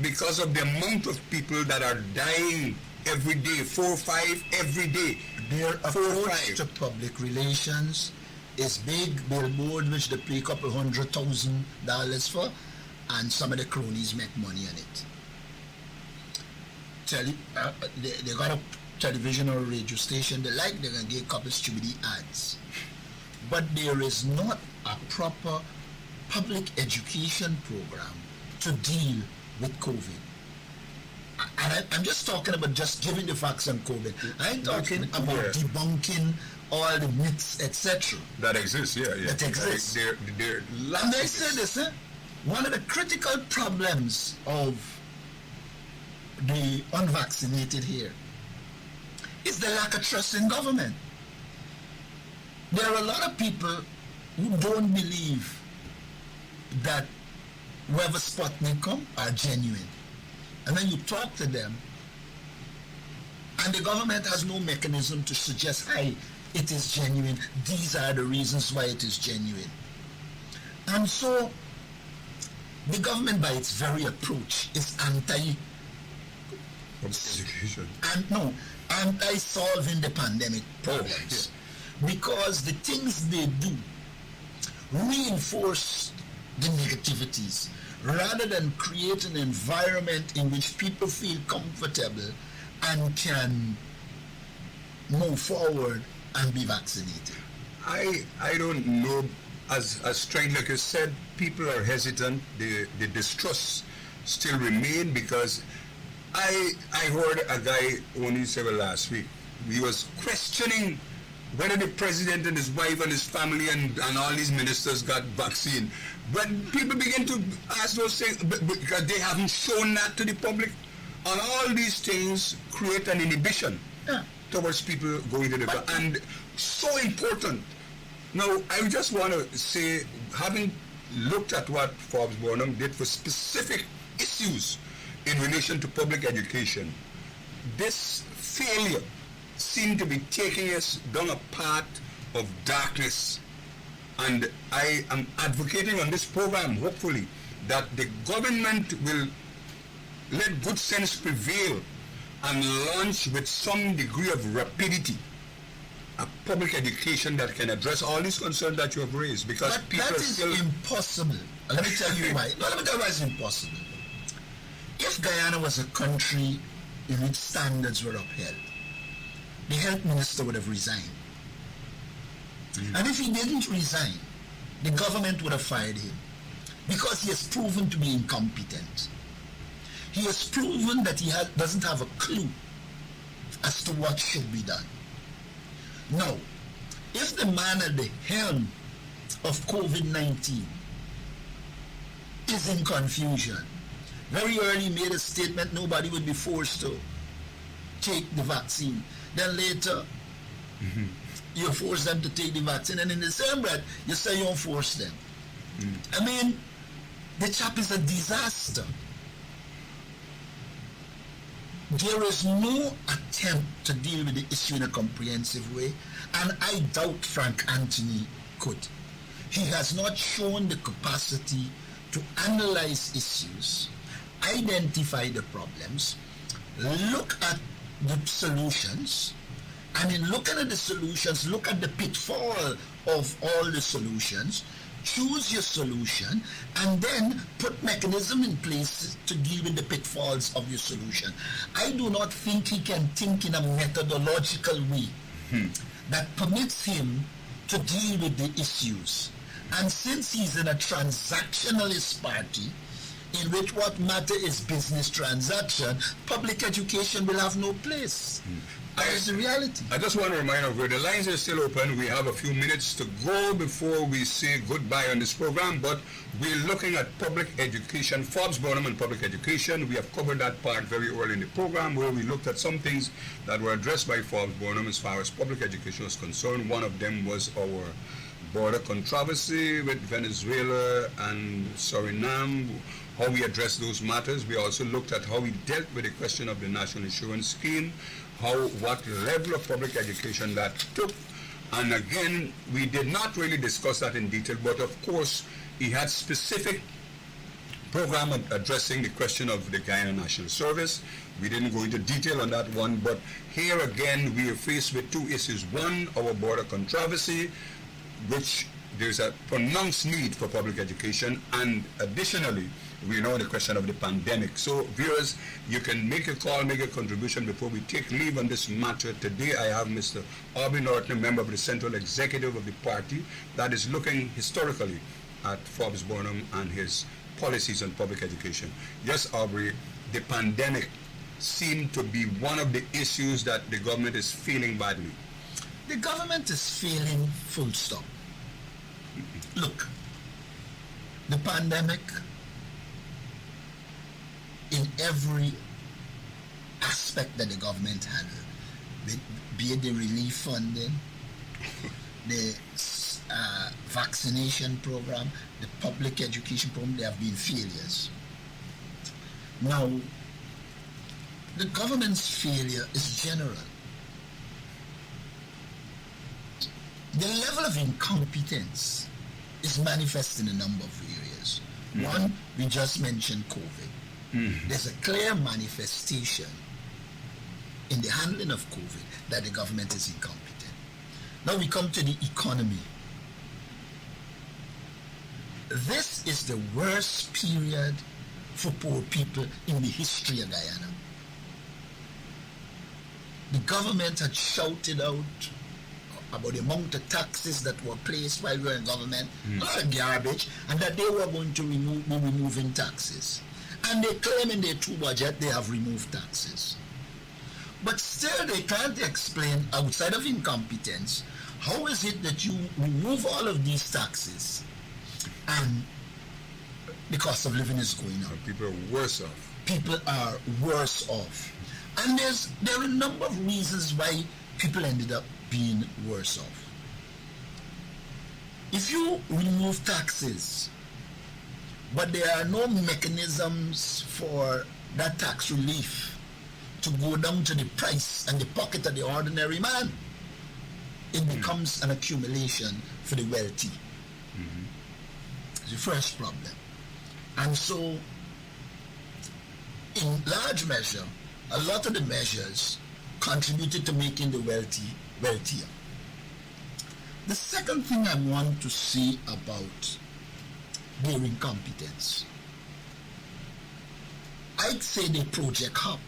because of the amount of people that are dying every day, 4 or 5 every day. Their approach to public relations is big billboard which they pay a couple $100,000 for, and some of the cronies make money on it. They got a television or a radio station they're going to get a couple stupid ads. But there is not a proper public education program to deal with COVID. And I'm just talking about just giving the facts on COVID. I'm talking about debunking all the myths, etc. That exists, yeah. That exists. And they say this, one of the critical problems of the unvaccinated here is the lack of trust in government. There are a lot of people who don't believe that whoever Sputnik come are genuine. And when you talk to them, and the government has no mechanism to suggest, hey, it is genuine, these are the reasons why it is genuine. And so, the government by its very approach is Education. anti-solving the pandemic problems. Because the things they do reinforce the negativities rather than create an environment in which people feel comfortable and can move forward and be vaccinated. I don't know, as Strange like you said, people are hesitant, the distrust still remain, because I heard a guy only said last week, he was questioning whether the president and his wife and his family and all these ministers got vaccine. But people begin to ask those things because they haven't shown that to the public. And all these things create an inhibition towards people going to the and so important. Now, I just want to say, having looked at what Forbes Burnham did for specific issues in relation to public education, this failure seemed to be taking us down a path of darkness. And I am advocating on this program, hopefully, that the government will let good sense prevail and launch with some degree of rapidity a public education that can address all these concerns that you have raised, because but people that are is still impossible. Let me tell you why. No, let me tell you why it's impossible. If Guyana was a country in which standards were upheld, the health minister would have resigned. And if he didn't resign, the government would have fired him, because he has proven to be incompetent. He has proven that he doesn't have a clue as to what should be done. Now, if the man at the helm of COVID-19 is in confusion, very early made a statement nobody would be forced to take the vaccine. Then later, you force them to take the vaccine, and in the same breath, you say you don't force them. I mean, the chap is a disaster. There is no attempt to deal with the issue in a comprehensive way, and I doubt Frank Anthony could. He has not shown the capacity to analyze issues, identify the problems, look at the solutions, and in looking at the solutions, look at the pitfall of all the solutions, choose your solution, and then put mechanism in place to deal with the pitfalls of your solution. I do not think he can think in a methodological way that permits him to deal with the issues. And since he's in a transactionalist party, in which what matter is business transaction, public education will have no place. That is the reality. I just want to remind everyone, the lines are still open. We have a few minutes to go before we say goodbye on this program, but we're looking at public education, Forbes Burnham and public education. We have covered that part very early in the program, where we looked at some things that were addressed by Forbes Burnham as far as public education was concerned. One of them was our border controversy with Venezuela and Suriname, how we addressed those matters. We also looked at how we dealt with the question of the national insurance scheme, what level of public education that took. And again, we did not really discuss that in detail, but of course, he had specific program addressing the question of the Guyana National Service. We didn't go into detail on that one, but here again, we are faced with two issues. One, our border controversy, which there's a pronounced need for public education, and additionally, we know the question of the pandemic. So, viewers, you can make a call, make a contribution before we take leave on this matter. Today, I have Mr. Aubrey Norton, member of the Central Executive of the party, that is looking historically at Forbes Burnham and his policies on public education. Yes, Aubrey, the pandemic seemed to be one of the issues that the government is feeling badly. The government is failing, full stop. Look, the pandemic, in every aspect that the government handled, be it the relief funding, the vaccination program, the public education program, they have been failures. Now, the government's failure is general. The level of incompetence is manifest in a number of areas. One, we just mentioned COVID. There's a clear manifestation in the handling of COVID that the government is incompetent. Now we come to the economy. This is the worst period for poor people in the history of Guyana. The government had shouted out about the amount of taxes that were placed while we were in government, a lot of garbage, and that they were going to be removing taxes. And they claim in their true budget they have removed taxes. But still they can't explain, outside of incompetence, how is it that you remove all of these taxes and the cost of living is going up? People are worse off. People are worse off. And there are a number of reasons why people ended up being worse off. If you remove taxes, but there are no mechanisms for that tax relief to go down to the price and the pocket of the ordinary man, it becomes an accumulation for the wealthy. It's the first problem. And so, in large measure, a lot of the measures contributed to making the wealthy wealthier. The second thing I want to say about their incompetence, I'd say they project hop.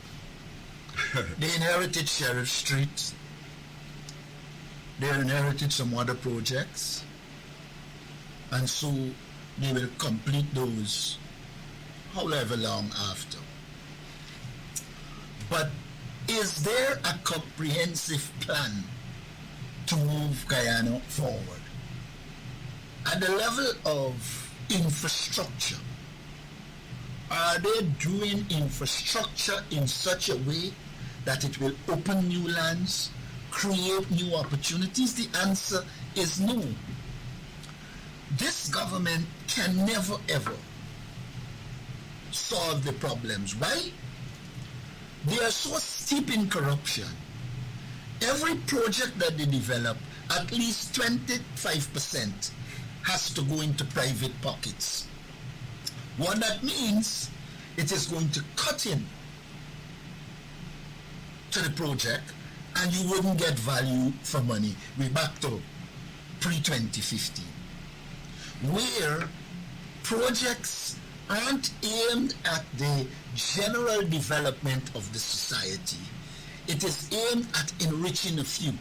They inherited Sheriff Street. They inherited some other projects. And so they will complete those however long after. But is there a comprehensive plan to move Guyana forward? At the level of infrastructure, are they doing infrastructure in such a way that it will open new lands, create new opportunities? The answer is no. This government can never ever solve the problems. Why? They are so steep in corruption. Every project that they develop, at least 25% has to go into private pockets. What that means, it is going to cut in to the project and you wouldn't get value for money. We're back to pre-2015, where projects aren't aimed at the general development of the society. It is aimed at enriching a few.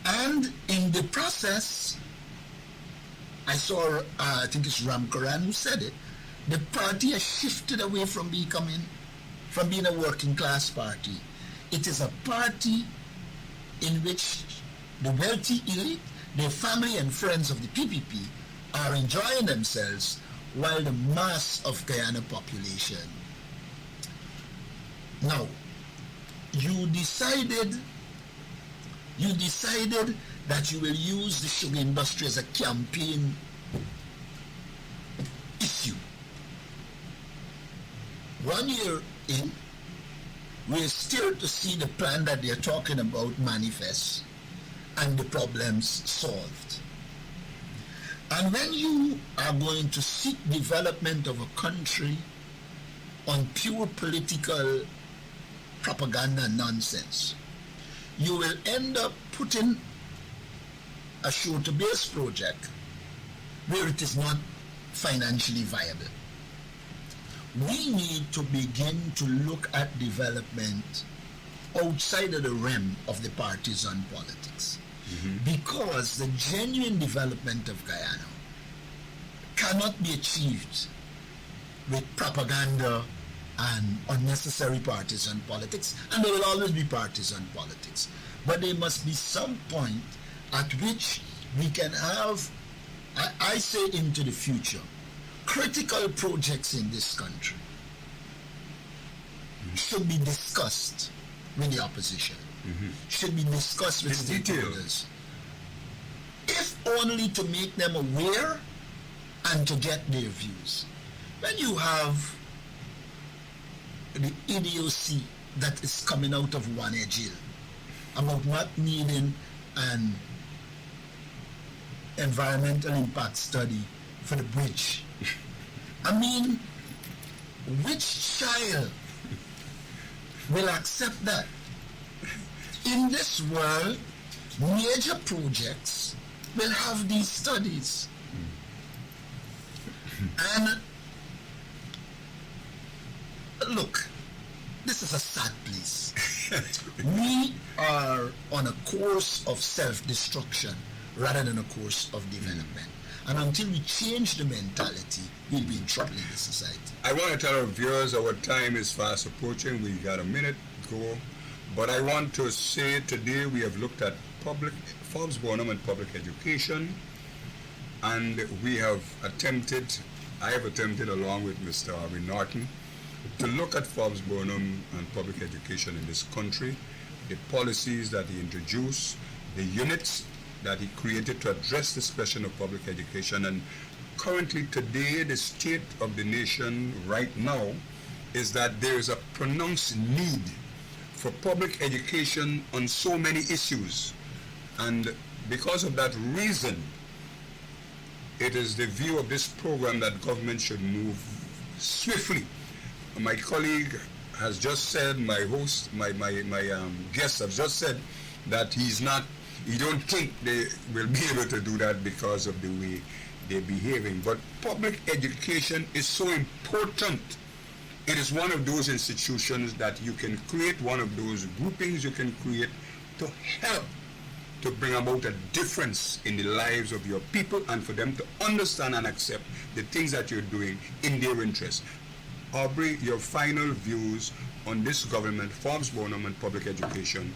And in the process, I saw, I think it's Ram Karan who said it, the party has shifted away from being a working class party. It is a party in which the wealthy elite, their family and friends of the PPP are enjoying themselves while the mass of Guyana population. Now, you decided that you will use the sugar industry as a campaign issue. 1 year in, we're still to see the plan that they're talking about manifest and the problems solved. And when you are going to seek development of a country on pure political propaganda nonsense, you will end up putting a shore-to-base project where it is not financially viable. We need to begin to look at development outside of the realm of the partisan politics. Because the genuine development of Guyana cannot be achieved with propaganda and unnecessary partisan politics, and there will always be partisan politics. But there must be some point at which we can have, I say into the future, critical projects in this country should be discussed with the opposition, should be discussed with In detail. stakeholders, if only to make them aware and to get their views. When you have the idiocy that is coming out of One Edge Hill about not needing an environmental impact study for the bridge, I mean, which child will accept that? In this world, major projects will have these studies. And look, this is a sad place. We are on a course of self-destruction rather than a course of development. And until we change the mentality, we'll be in trouble in this society. I want to tell our viewers our time is fast approaching. We got a minute to go. But I want to say today we have looked at Forbes Burnham and public education. And we have attempted, I have attempted along with Mr. Harvey Norton, to look at Forbes Burnham and public education in this country, the policies that he introduced, the units that he created to address this question of public education. And currently today, the state of the nation right now is that there is a pronounced need for public education on so many issues. And because of that reason, it is the view of this program that government should move swiftly. My colleague has just said, my host, my guest have just said that he don't think they will be able to do that because of the way they're behaving. But public education is so important. It is one of those institutions that you can create, one of those groupings you can create to help to bring about a difference in the lives of your people and for them to understand and accept the things that you're doing in their interest. Aubrey, your final views on this government, Forbes Burnham and public education.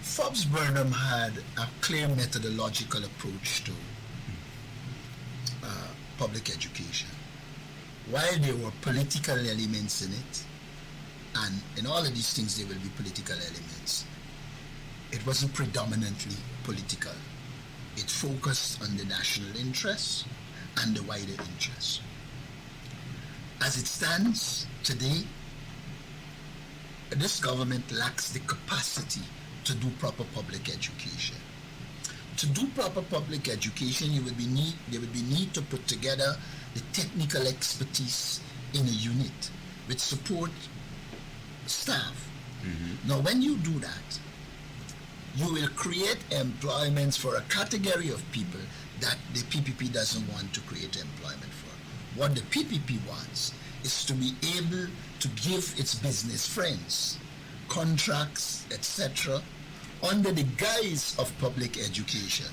Forbes Burnham had a clear methodological approach to public education. While there were political elements in it, and in all of these things there will be political elements, it wasn't predominantly political. It focused on the national interests and the wider interests. As it stands today, this government lacks the capacity to do proper public education. To do proper public education, there would be need to put together the technical expertise in a unit with support staff. Now, when you do that, you will create employments for a category of people that the PPP doesn't want to create employment for. What the PPP wants is to be able to give its business friends contracts, etc., under the guise of public education.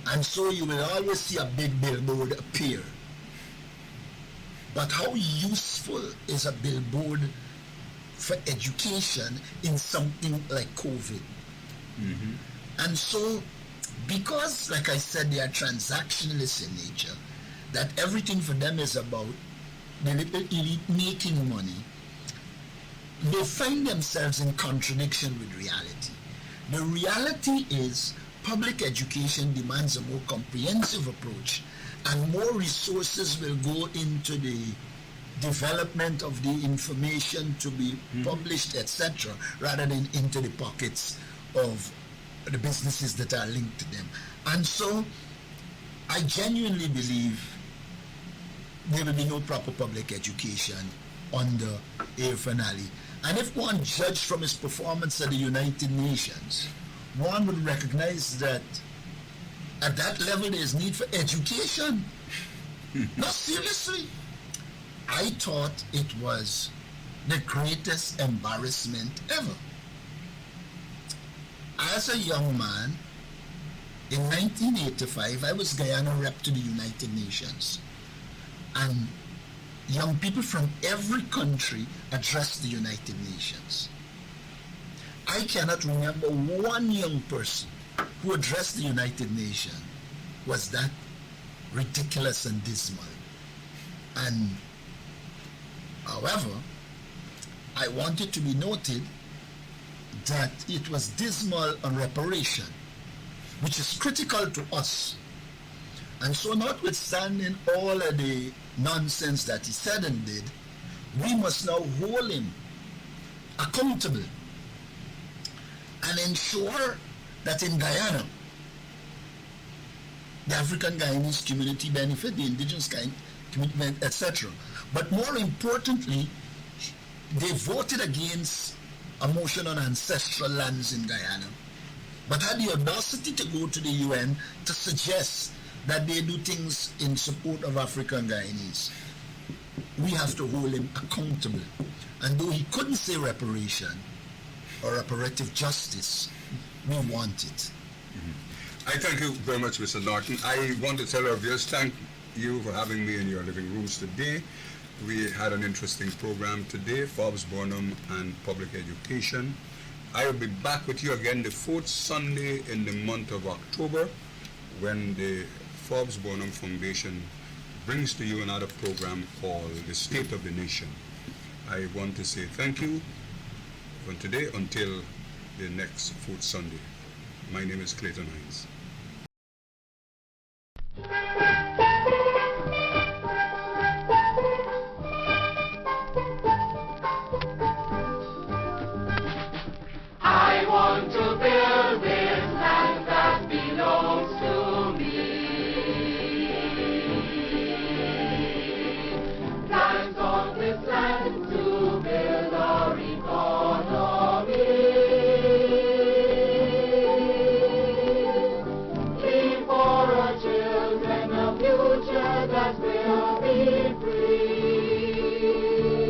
And so you will always see a big billboard appear. But how useful is a billboard for education in something like COVID? And so, because, like I said, they are transactionalist in nature, that everything for them is about the little elite making money, they find themselves in contradiction with reality. The reality is public education demands a more comprehensive approach, and more resources will go into the development of the information to be published, etc., rather than into the pockets of the businesses that are linked to them. And so I genuinely believe there will be no proper public education under Irfaan Ali. And if one judged from his performance at the United Nations, one would recognize that at that level there is need for education. No, seriously. I thought it was the greatest embarrassment ever. As a young man, in 1985, I was Guyana rep to the United Nations. And young people from every country addressed the United Nations. I cannot remember one young person who addressed the United Nations was that ridiculous and dismal. And however, I want it to be noted that it was dismal on reparation, which is critical to us. And so, notwithstanding all of the nonsense that he said and did, we must now hold him accountable and ensure that in Guyana, the African Guyanese community benefit, the indigenous community, etc. But more importantly, they voted against a motion on ancestral lands in Guyana, but had the audacity to go to the UN to suggest that they do things in support of African Guyanese. We have to hold him accountable. And though he couldn't say reparation or reparative justice, we want it. I thank you very much, Mr. Norton. I want to tell our viewers, thank you for having me in your living rooms today. We had an interesting program today, Forbes Burnham and Public Education. I will be back with you again the fourth Sunday in the month of October when the Forbes Burnham Foundation brings to you another program called The State of the Nation. I want to say thank you from today until the next fourth Sunday. My name is Clayton Hines.